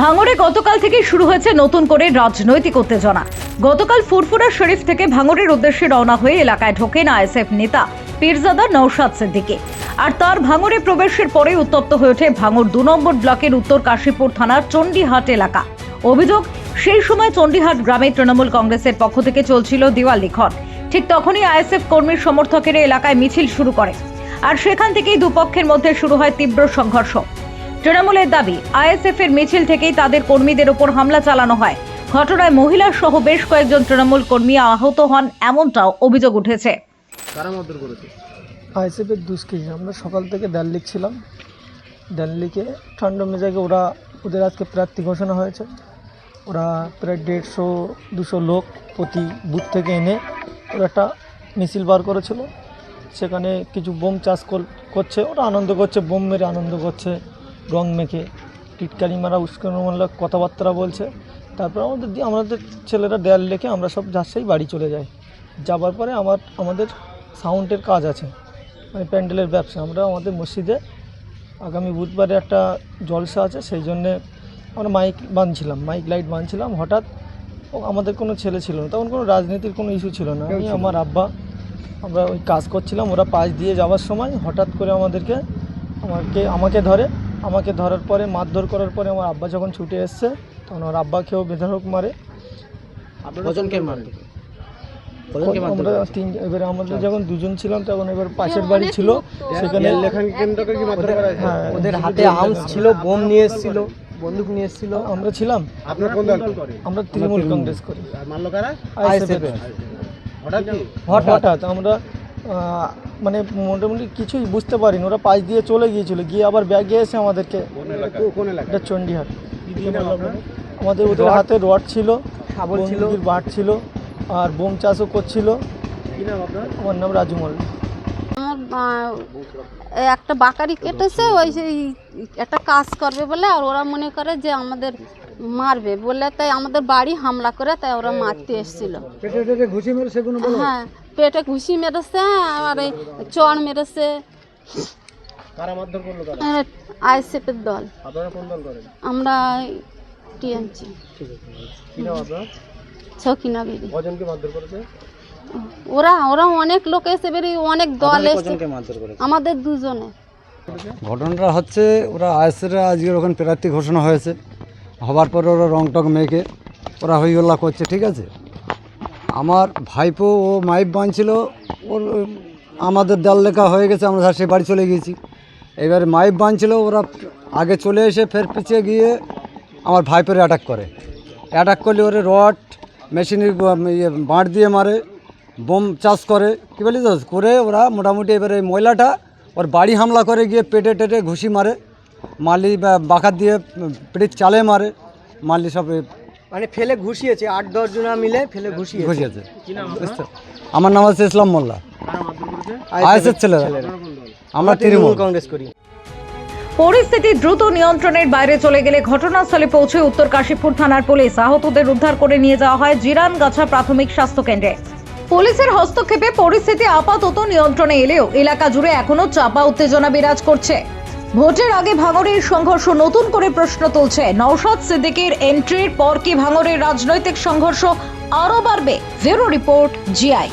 ভাঙড়ে গতকাল থেকে শুরু হয়েছে নতুন করে রাজনৈতিক উত্তেজনা। গতকাল ফুরফুরা শরীফ থেকে ভাঙড়ের উদ্দেশ্যে রওনা হয়ে এলাকায় ঢোকেন আইএসএফ নেতা পীরজাদা নওশাদ সিদ্দিকী। আর তার ভাঙড়ে প্রবেশের পরে উত্তপ্ত হয়ে ওঠে ভাঙড় 2 নম্বর ব্লকের উত্তর কাশীপুর থানার চণ্ডীহাট এলাকা। অভিযোগ, সেই সময় চণ্ডীহাট গ্রামে তৃণমূল কংগ্রেসের পক্ষ থেকে চলছিল দেওয়াল লিখন। ঠিক তখনই আইএসএফ কর্মীর সমর্থকেরা এলাকায় মিছিল শুরু করে, আর সেখান থেকেই দুপক্ষের মধ্যে শুরু হয় তীব্র সংঘর্ষ। তৃণমূলের দাবি, আইএসএফ এর মিছিল থেকেই তাদের কর্মীদের উপর হামলা চালানো হয়। ঘটনায় মহিলা সহ বেশ কয়েকজন তৃণমূল কর্মী আহত হন, এমনটাও অভিযোগ উঠেছে। আইএসএফ এর দুষ্কৃতী, আমরা সকাল থেকে দাল লিখছিলাম। দাল লিখে ঠান্ডা মেজাজে ওদের আজকে প্রার্থী ঘোষণা হয়েছে। ওরা প্রায় 150-200 লোক প্রতি বুথ থেকে এনে ওরা একটা মিছিল বার করেছিল। সেখানে কিছু বোম চাষ করছে, ওরা আনন্দ করছে, বোম মেরে আনন্দ করছে, রং মেখে টিটকারি মারা উস্কানিমূলক কথাবার্তা বলছে। তারপর আমাদের ছেলেরা দেয়াল লেখে আমরা সব যাচ্ছেই বাড়ি চলে যাই। যাবার পরে আমাদের সাউন্ডের কাজ আছে, মানে প্যান্ডেলের ব্যবসা। আমরা আমাদের মসজিদে আগামী বুধবারে একটা জলসা আছে, সেই জন্যে আমরা মাইক লাইট বাঁধছিলাম। হঠাৎ আমাদের কোনো ছেলে ছিল না, তখন কোনো রাজনীতির কোনো ইস্যু ছিল না। আমি আমার আব্বা আমরা ওই কাজ করছিলাম, ওরা পাশ দিয়ে যাওয়ার সময় হঠাৎ করে আমাকে ধরার পরে মারধর করার পরে আমার আব্বা যখন ছুটে এসছে, তখন আমার আব্বাকেও বেধড়ক মারে। আমরা এবারে আমাদের যখন দুজন ছিলাম, তখন এবার পাশের বাড়ি ছিল, সেখানে ওদের হাতে আর্মস ছিল, বোম নিয়ে এসেছিল, বন্দুক নিয়ে এসেছিল। আমরা ছিলাম, আমরা তৃণমূল কংগ্রেস করি। হঠাৎ আমরা মানে মোটামুটি কিছুই বুঝতে পারিনি, ওরা পাশ দিয়ে চলে গিয়েছিল, গিয়ে আবার ব্যাগে এসে আমাদেরকে এটা চণ্ডীহাট আমাদের ওদের হাতে রড ছিল, বন্দুকের বাট ছিল, আর বোম চাষও করছিল। আমার নাম রাজু মল্ল। একটা বাকারি কেটেছে, ওই একটা কাজ করবে বলে, আর ওরা মনে করে যে আমাদের মারবে বলে, তাই আমাদের বাড়ি হামলা করে, তাই ওরা মারতে এসেছিল। হ্যাঁ, পেটে ঘুষি মেরেছে, আর এই চড় মেরেছে। আইএসএফের দল। আমরা টিএমসি। ছকিনা বেরি। ওরা অনেক লোক এসে বেরি, অনেক দল এসে, আমাদের দুজনে। ঘটনাটা হচ্ছে, ওরা আইএসএফ আজকের ওখানে প্রার্থী ঘোষণা হয়েছে, হবার পরে ওরা রং টক মেখে ওরা হইহল্লা করছে, ঠিক আছে। আমার ভাইপো ও মাইপ বাঁধছিল, ওর আমাদের দেয়াল লেখা হয়ে গেছে, আমরা সে বাড়ি চলে গিয়েছি। এবারে মাইপ বাঁধছিল, ওরা আগে চলে এসে ফের পিছিয়ে গিয়ে আমার ভাইপোরে অ্যাটাক করলে ওরে রড মেশিনের বাঁট দিয়ে মারে, বোম চাষ করে, কী বলি তো করে ওরা মোটামুটি এবারে এই মহিলাটা ওর বাড়ি হামলা করে গিয়ে পেটে টেটে ঘুষি মারে, মালি বাঁকার দিয়ে পিঠ চালে মারে, মালি সব মানে ফেলে ঘুষিয়েছে, 8-10 জনা মিলে ফেলে ঘুষিয়েছে। আমার নাম হচ্ছে ইসলাম মোল্লা, আইএসএফ ছেলেরা, আমরা তৃণমূল কংগ্রেস করি। পরিস্থিতি দ্রুত নিয়ন্ত্রণের বাইরে চলে গেলে ঘটনাস্থলে পৌঁছে উত্তর কাশীপুর থানার পুলিশ আহতদের উদ্ধার করে নিয়ে যাওয়া হয় জিরানগাছা প্রাথমিক স্বাস্থ্য কেন্দ্রে। পুলিশের হস্তক্ষেপে পরিস্থিতি আপাতত নিয়ন্ত্রণে এলেও এলাকা জুড়ে এখনো চাপা উত্তেজনা বিরাজ করছে। ভোটের আগে ভাঙড়ের সংঘর্ষ নতুন করে প্রশ্ন তুলছে। নওশাদ সিদ্দিকীর এন্ট্রির পর কি ভাঙড়ের রাজনৈতিক সংঘর্ষ আরও বাড়বে? Bureau report, GI.